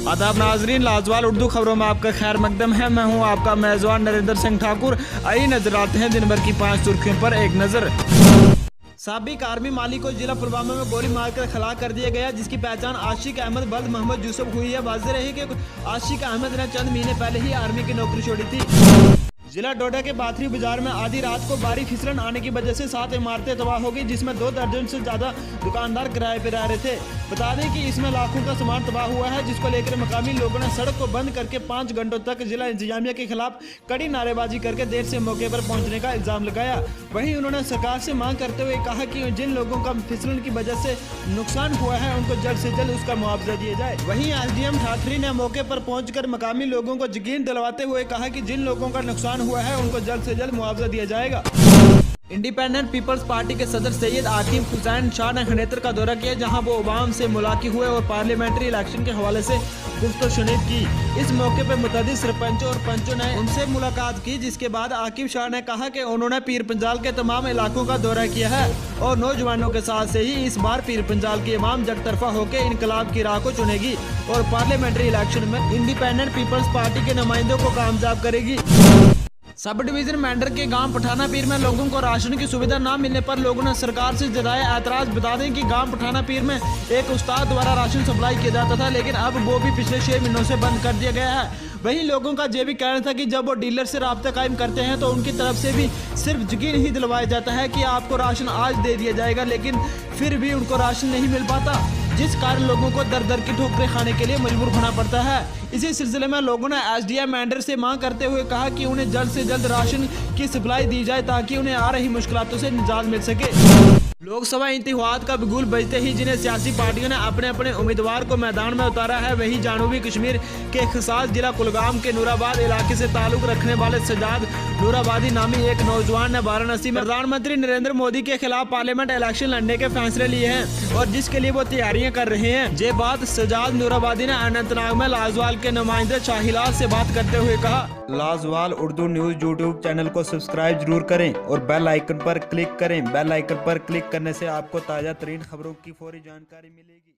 आदाब नाजरीन, लाजवाल उर्दू खबरों में आपका खैर मकदम है। मैं हूं आपका मेज़बान नरेंद्र सिंह ठाकुर। आइए नजर आते हैं दिन भर की 5 सुर्खियों पर एक नजर। साबिक आर्मी माली को जिला पुलवामा में गोली मारकर खलाक कर दिया गया, जिसकी पहचान आशिक अहमद बल्द मोहम्मद यूसुफ हुई है। वाज़ेह रही कि आशिक अहमद ने चंद महीने पहले ही आर्मी की नौकरी छोड़ी थी। जिला डोडा के बाथरी बाजार में आधी रात को भारी फिसलन आने की वजह से 7 इमारतें तबाह हो गई, जिसमें 2 दर्जन से ज्यादा दुकानदार किराए पर रह रहे थे। बता दें कि इसमें लाखों का सामान तबाह हुआ है, जिसको लेकर मकामी लोगों ने सड़क को बंद करके 5 घंटों तक जिला इंतजामिया के खिलाफ कड़ी नारेबाजी करके देर से मौके पर पहुंचने का इल्जाम लगाया। वहीं उन्होंने सरकार से मांग करते हुए कहा कि जिन लोगों का फिसलन की वजह से नुकसान हुआ है उनको जल्द से जल्द उसका मुआवजा दिया जाए। वहीं एसडीएम ठाकरे ने मौके पर पहुंचकर मकामी लोगों को यकीन दिलवाते हुए कहा कि जिन लोगों का नुकसान हुआ है उनको जल्द से जल्द मुआवजा दिया जाएगा। इंडिपेंडेंट पीपल्स पार्टी के सदर सैयद आकिब हुसैन शाह ने खनेतर का दौरा किया, जहां वो अवाम से मुलाकात हुए और पार्लियामेंट्री इलेक्शन के हवाले से गुफ्तगू की। इस मौके पर मुतअद्दिद सरपंचों और पंचों ने उनसे मुलाकात की, जिसके बाद आकिब शाह ने कहा कि उन्होंने पीर पंजाल के तमाम इलाकों का दौरा किया है और नौजवानों के साथ से ही इस बार पीर पंजाल की अवाम जगतरफा होकर इनकलाब की राह को चुनेगी और पार्लियामेंट्री इलेक्शन में इंडिपेंडेंट पीपल्स पार्टी के नुमाइंदों को कामयाब करेगी। सब डिवीजन मेंढर के गांव पठाना पीर में लोगों को राशन की सुविधा न मिलने पर लोगों ने सरकार से जताया एतराज। बता दें कि गांव पठाना पीर में एक उस्ताद द्वारा राशन सप्लाई किया जाता था, लेकिन अब वो भी पिछले 6 महीनों से बंद कर दिया गया है। वहीं लोगों का ये भी कहना था कि जब वो डीलर से राब्ता कायम करते हैं तो उनकी तरफ से भी सिर्फ यकीन ही दिलवाया जाता है कि आपको राशन आज दे दिया जाएगा, लेकिन फिर भी उनको राशन नहीं मिल पाता, जिस कारण लोगों को दर दर की ठोकरें खाने के लिए मजबूर होना पड़ता है। इसी सिलसिले में लोगों ने एसडीएम मेंढर से मांग करते हुए कहा कि उन्हें जल्द से जल्द राशन की सप्लाई दी जाए ताकि उन्हें आ रही मुश्किलातों से निजात मिल सके। लोकसभा इंतखाबात का बिगुल बजते ही जिन्हें सियासी पार्टियों ने अपने अपने उम्मीदवार को मैदान में उतारा है, वही जनूबी कश्मीर के खसास जिला कुलगाम के नूराबाद इलाके से ताल्लुक रखने वाले सजाद नूराबादी नामी एक नौजवान ने वाराणसी में प्रधानमंत्री नरेंद्र मोदी के खिलाफ पार्लियामेंट इलेक्शन लड़ने के फैसले लिए हैं और जिसके लिए वो तैयारियां कर रहे हैं। ये बात सजाद नूराबादी ने अनंतनाग में लाजवाल के नुमाइंदे शाहिलाल से बात करते हुए कहा। लाजवाल उर्दू न्यूज यूट्यूब चैनल को सब्सक्राइब जरूर करें और बेल आइकन पर क्लिक करें। बेल आइकन पर क्लिक करने से आपको ताज़ा तरीन खबरों की फौरी जानकारी मिलेगी।